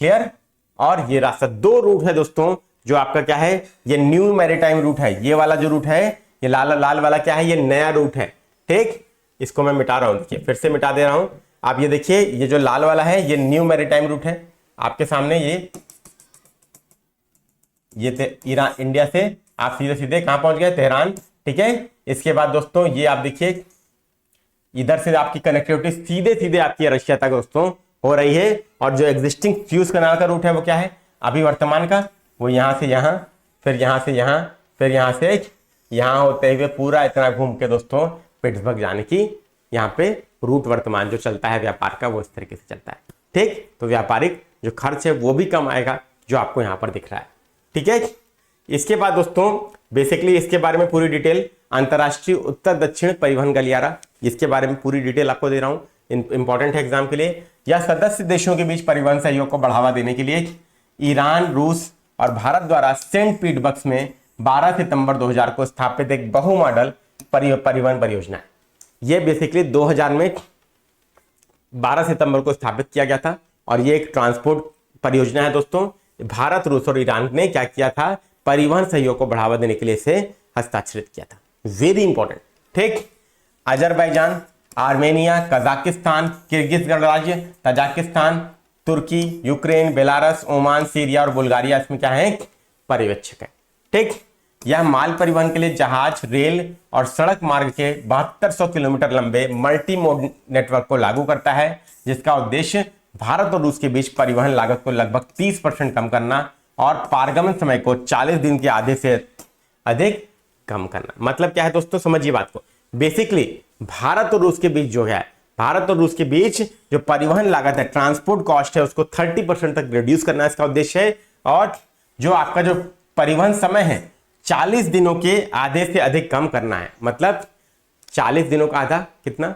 क्लियर? और ये रास्ता, 2 रूट है दोस्तों जो आपका क्या है, ये न्यू मैरीटाइम रूट है। ये वाला जो रूट है, ये लाल वाला क्या है, ये नया रूट है। ठीक, इसको मैं मिटा रहा हूं, देखिए फिर से मिटा दे रहा हूं। आप ये देखिए, ये जो लाल वाला है ये न्यू मैरीटाइम रूट है आपके सामने। ये ईरान, इंडिया से आप सीधे सीधे कहां पहुंच गए, तेहरान। ठीक है, इसके बाद दोस्तों ये आप देखिए, इधर से आपकी कनेक्टिविटी सीधे सीधे आपकी रशिया तक दोस्तों हो रही है। और जो एग्जिस्टिंग फ्यूज कनाल का रूट है वो क्या है अभी वर्तमान का, वो यहां से यहां, फिर यहां से यहां, फिर यहां से यहां होते हुए पूरा इतना घूम के दोस्तों पीटर्सबर्ग जाने की यहाँ पे रूट वर्तमान जो चलता है व्यापार का, वो इस तरीके से चलता है। ठीक, तो व्यापारिक जो खर्च है वो भी कम आएगा जो आपको यहाँ पर दिख रहा है। ठीक है, इसके बाद दोस्तों बेसिकली इसके बारे में पूरी डिटेल, अंतरराष्ट्रीय उत्तर दक्षिण परिवहन गलियारा, इसके बारे में पूरी डिटेल आपको दे रहा हूँ, इंपॉर्टेंट है एग्जाम के लिए। या सदस्य देशों के बीच परिवहन सहयोग को बढ़ावा देने के लिए ईरान, रूस और भारत द्वारा सेंट पीटर्सबर्ग में 12 सितंबर 2000 को स्थापित एक बहु मॉडल परिवहन परियोजना है। यह बेसिकली 2000 में 12 सितंबर को स्थापित किया गया था, और ये एक ट्रांसपोर्ट परियोजना है दोस्तों। भारत, रूस और ईरान ने क्या किया था, परिवहन सहयोग को बढ़ावा देने के लिए इसे हस्ताक्षरित किया था। Very important. ठीक, अजरबैजान, आर्मेनिया, कजाकिस्तान, किर्गिज गणराज्य, तजाकिस्तान, तुर्की, यूक्रेन, बेलारस, ओमान, सीरिया और बुल्गारिया इसमें क्या है, पर्यवेक्षक है। ठीक, यह माल परिवहन के लिए जहाज, रेल और सड़क मार्ग के 7200 किलोमीटर लंबे मल्टी मोड नेटवर्क को लागू करता है, जिसका उद्देश्य भारत और रूस के बीच परिवहन लागत को लगभग 30% कम करना और पारगमन समय को 40 दिन के आधे से अधिक कम करना। मतलब क्या है दोस्तों, समझिए बात को। बेसिकली भारत और रूस के बीच जो है, भारत और रूस के बीच जो परिवहन लागत है, ट्रांसपोर्ट कॉस्ट है, उसको 30% तक रिड्यूस करना इसका उद्देश्य है। और जो आपका जो परिवहन समय है 40 दिनों के आधे से अधिक कम करना है। मतलब 40 दिनों का आधा कितना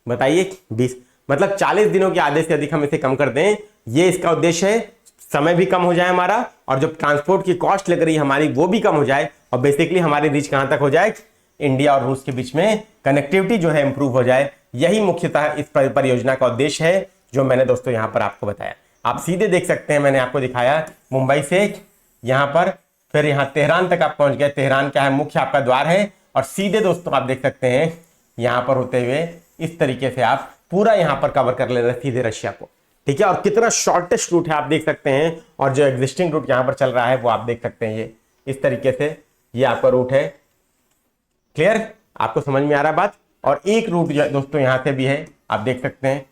बताइए, 20। मतलब 40 दिनों के आधे से अधिक हम इसे कम कर दें, ये इसका उद्देश्य है। समय भी कम हो जाए हमारा, और जो ट्रांसपोर्ट की कॉस्ट लग रही है हमारी वो भी कम हो जाए, और बेसिकली हमारी रीच कहां तक हो जाए, इंडिया और रूस के बीच में कनेक्टिविटी जो है इंप्रूव हो जाए। यही मुख्यतः इस परियोजना का उद्देश्य है, जो मैंने दोस्तों यहां पर आपको बताया। आप सीधे देख सकते हैं, मैंने आपको दिखाया मुंबई से यहां पर, फिर यहां तेहरान तक आप पहुंच गए। तेहरान क्या है, मुख्य आपका द्वार है, और सीधे दोस्तों आप देख सकते हैं यहां पर होते हुए इस तरीके से आप पूरा यहां पर कवर कर ले रहे हैं सीधे रशिया को, ठीक है। और कितना शॉर्टेस्ट रूट है आप देख सकते हैं, और जो एग्जिस्टिंग रूट यहां पर चल रहा है वो आप देख सकते हैं, ये इस तरीके से ये आपका रूट है। क्लियर, आपको समझ में आ रहा है बात। और एक रूट दोस्तों यहां से भी है, आप देख सकते हैं,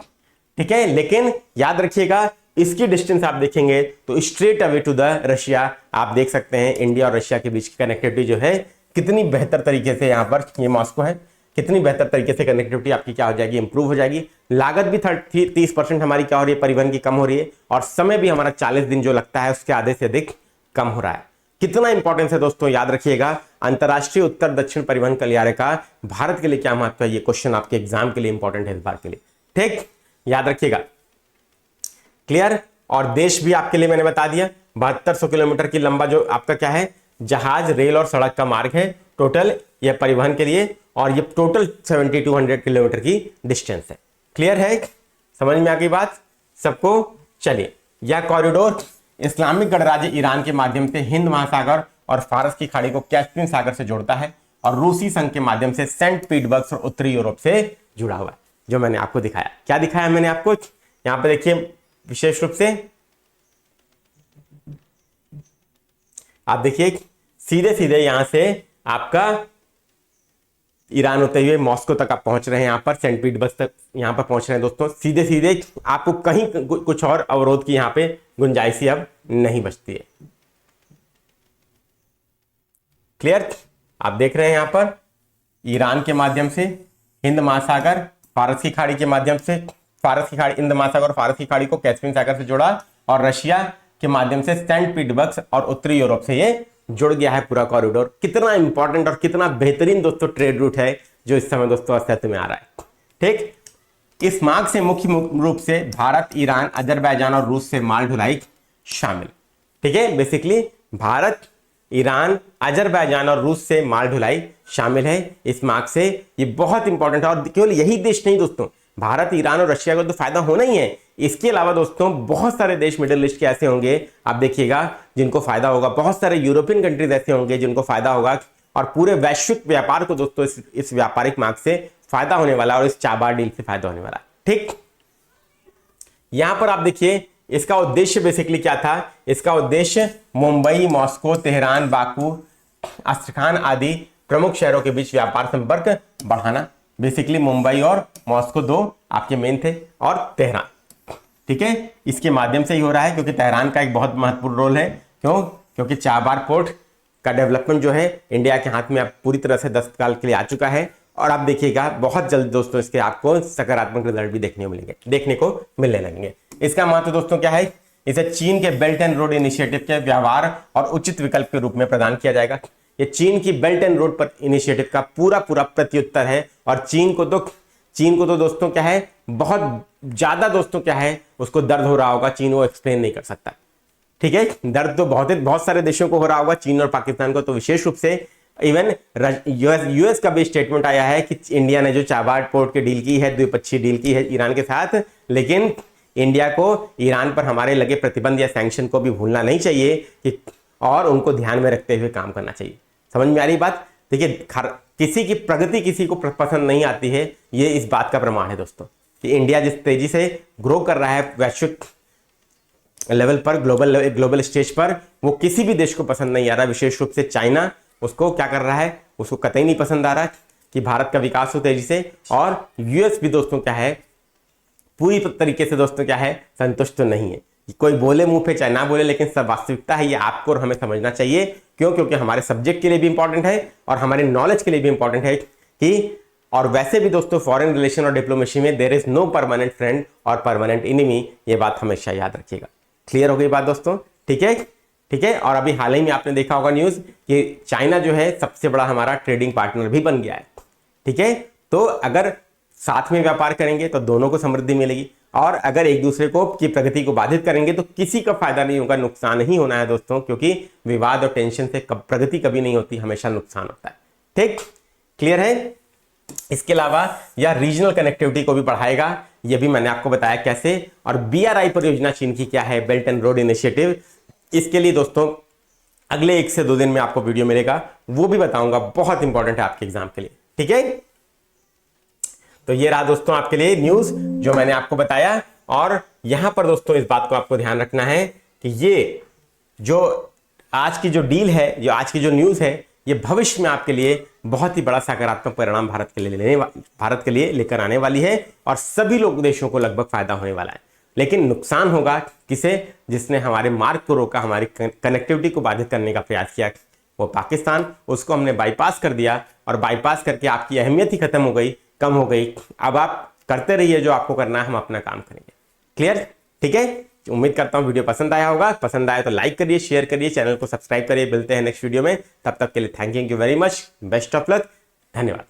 ठीक है। लेकिन याद रखिएगा इसकी डिस्टेंस आप देखेंगे तो straight away to the Russia, आप देख सकते हैं इंडिया और रशिया के बीच की कनेक्टिविटी जो है कितनी बेहतर तरीके से, यहां पर ये मॉस्को है, कितनी बेहतर तरीके से कनेक्टिविटी आपकी क्या हो जाएगी, इंप्रूव हो जाएगी। लागत भी 30% हमारी क्या हो रही है, परिवहन की कम हो रही है, और समय भी हमारा 40 दिन जो लगता है उसके आधे से अधिक कम हो रहा है। कितना इंपॉर्टेंस है दोस्तों, याद रखिएगा। अंतरराष्ट्रीय उत्तर दक्षिण परिवहन गलियारे का भारत के लिए क्या महत्व है, ये क्वेश्चन आपके एग्जाम के लिए इंपॉर्टेंट है इस बार के लिए, ठीक, याद रखिएगा। क्लियर। और देश भी आपके लिए मैंने बता दिया, 7200 किलोमीटर की लंबा जो आपका क्या है, जहाज, रेल और सड़क का मार्ग है टोटल ये परिवहन के लिए, और ये टोटल 7200 किलोमीटर की डिस्टेंस है। क्लियर है, समझ में आ गई बात सबको। चलिए, यह कॉरिडोर इस्लामिक गणराज्य ईरान के माध्यम से हिंद महासागर और फारस की खाड़ी को कैस्पियन सागर से जोड़ता है, और रूसी संघ के माध्यम से सेंट पीटर्सबर्ग और उत्तरी यूरोप से जुड़ा हुआ है, जो मैंने आपको दिखाया। क्या दिखाया मैंने आपको, यहां पर देखिए विशेष रूप से आप देखिए सीधे सीधे यहां से आपका ईरान होते हुए मॉस्को तक आप पहुंच रहे हैं, यहां पर सेंट पीटर्सबर्ग तक यहां पर पहुंच रहे हैं दोस्तों, सीधे सीधे। आपको कहीं कुछ और अवरोध की यहां पे गुंजाइश अब नहीं बचती है। क्लियर, आप देख रहे हैं यहां पर ईरान के माध्यम से हिंद महासागर, फारस की खाड़ी के माध्यम से, फारस की खाड़ी, हिंद महासागर और फारस की खाड़ी को कैस्पियन सागर से जोड़ा, और रशिया के माध्यम से सेंट पीटर्सबर्ग और उत्तरी यूरोप से ये जुड़ गया है पूरा कॉरिडोर। कितना इंपॉर्टेंट और कितना बेहतरीन दोस्तों ट्रेड रूट है जो इस समय दोस्तों अस्तित्व में आ रहा है, ठीक। इस मार्ग से मुख्य रूप से भारत, ईरान, अजरबैजान और रूस से माल ढुलाई शामिल, ठीक है। बेसिकली भारत, ईरान, अजरबैजान और रूस से माल ढुलाई शामिल है इस मार्ग से। ये बहुत इंपॉर्टेंट है, और केवल यही देश नहीं दोस्तों, भारत, ईरान और रशिया को तो फायदा होना ही है, इसके अलावा दोस्तों बहुत सारे देश मिडिल ईस्ट के ऐसे होंगे आप देखिएगा जिनको फायदा होगा, बहुत सारे यूरोपियन कंट्रीज ऐसे होंगे जिनको फायदा होगा, और पूरे वैश्विक व्यापार को दोस्तों इस व्यापारिक मार्ग से फायदा होने वाला, और इस चाबार डील से फायदा होने वाला, ठीक। यहां पर आप देखिए इसका उद्देश्य बेसिकली क्या था, इसका उद्देश्य मुंबई, मॉस्को, तेहरान, बाकू, अस्ट्रखान आदि प्रमुख शहरों के बीच व्यापार संपर्क बढ़ाना। बेसिकली मुंबई और मॉस्को दो आपके मेन थे, और तेहरान, ठीक है, इसके माध्यम से ही हो रहा है, क्योंकि तेहरान का एक बहुत महत्वपूर्ण रोल है। क्यों, क्योंकि चाबार पोर्ट का डेवलपमेंट जो है इंडिया के हाथ में अब पूरी तरह से दस्तकाल के लिए आ चुका है, और आप देखिएगा बहुत जल्द दोस्तों इसके आपको सकारात्मक रिजल्ट भी देखने को मिलने लगेंगे। इसका महत्व दोस्तों क्या है, इसे चीन के बेल्ट एंड रोड इनिशिएटिव के व्यवहार और उचित विकल्प के रूप में प्रदान किया जाएगा। ये चीन की बेल्ट एंड रोड पर इनिशिएटिव का पूरा प्रत्युत्तर है, और चीन को तो दोस्तों क्या है, बहुत ज्यादा दोस्तों क्या है, उसको दर्द हो रहा होगा, चीन वो एक्सप्लेन नहीं कर सकता, ठीक है। दर्द तो बहुत सारे देशों को हो रहा होगा, चीन और पाकिस्तान को तो विशेष रूप से। इवन यूएस का भी स्टेटमेंट आया है कि इंडिया ने जो चाबार पोर्ट की डील की है, द्विपक्षीय डील की है ईरान के साथ, लेकिन इंडिया को ईरान पर हमारे लगे प्रतिबंध या सैंक्शन को भी भूलना नहीं चाहिए, और उनको ध्यान में रखते हुए काम करना चाहिए। समझ में आ रही बात। देखिए, किसी की प्रगति किसी को पसंद नहीं आती है, ये इस बात का प्रमाण है दोस्तों कि इंडिया जिस तेजी से ग्रो कर रहा है वैश्विक लेवल पर, ग्लोबल स्टेज पर, वो किसी भी देश को पसंद नहीं आ रहा। विशेष रूप से चाइना उसको क्या कर रहा है, उसको कतई नहीं पसंद आ रहा कि भारत का विकास हो तेजी से, और यूएस भी दोस्तों क्या है, पूरी तरीके से दोस्तों क्या है, संतुष्ट तो नहीं है। कोई बोले मुंह पे चाहे ना बोले, लेकिन सब वास्तविकता है, ये आपको और हमें समझना चाहिए। क्यों, क्योंकि हमारे सब्जेक्ट के लिए भी इंपॉर्टेंट है, और हमारे नॉलेज के लिए भी इंपॉर्टेंट है कि, और वैसे भी दोस्तों फॉरेन रिलेशन और डिप्लोमेसी में there is no permanent friend और परमानेंट एनिमी, ये बात हमेशा याद रखिएगा। क्लियर हो गई बात दोस्तों, ठीक है, ठीक है। और अभी हाल ही में आपने देखा होगा न्यूज कि चाइना जो है सबसे बड़ा हमारा ट्रेडिंग पार्टनर भी बन गया है, ठीक है। तो अगर साथ में व्यापार करेंगे तो दोनों को समृद्धि मिलेगी, और अगर एक दूसरे को की प्रगति को बाधित करेंगे तो किसी का फायदा नहीं होगा, नुकसान ही होना है दोस्तों, क्योंकि विवाद और टेंशन से प्रगति कभी नहीं होती, हमेशा नुकसान होता है, ठीक। क्लियर है। इसके अलावा यह रीजनल कनेक्टिविटी को भी बढ़ाएगा, यह भी मैंने आपको बताया कैसे। और BRI परियोजना चीन की क्या है, बेल्ट एंड रोड इनिशिएटिव, इसके लिए दोस्तों अगले 1 से 2 दिन में आपको वीडियो मिलेगा, वो भी बताऊंगा, बहुत इंपॉर्टेंट है आपके एग्जाम के लिए, ठीक है। तो ये रहा दोस्तों आपके लिए न्यूज जो मैंने आपको बताया। और यहां पर दोस्तों इस बात को आपको ध्यान रखना है कि ये जो आज की जो डील है, जो आज की जो न्यूज है, ये भविष्य में आपके लिए बहुत ही बड़ा सकारात्मक परिणाम भारत के लिए लेकर आने वाली है और सभी लोग देशों को लगभग फायदा होने वाला है। लेकिन नुकसान होगा किसे? जिसने हमारे मार्ग को रोका, हमारी कनेक्टिविटी को बाधित करने का प्रयास किया, वो पाकिस्तान। उसको हमने बाईपास कर दिया और बाईपास करके आपकी अहमियत ही खत्म हो गई, कम हो गई। अब आप करते रहिए जो आपको करना है, हम अपना काम करेंगे। क्लियर? ठीक है, उम्मीद करता हूं वीडियो पसंद आया होगा। पसंद आया तो लाइक करिए, शेयर करिए, चैनल को सब्सक्राइब करिए। मिलते हैं नेक्स्ट वीडियो में, तब तक के लिए thank you very much, best of luck, धन्यवाद।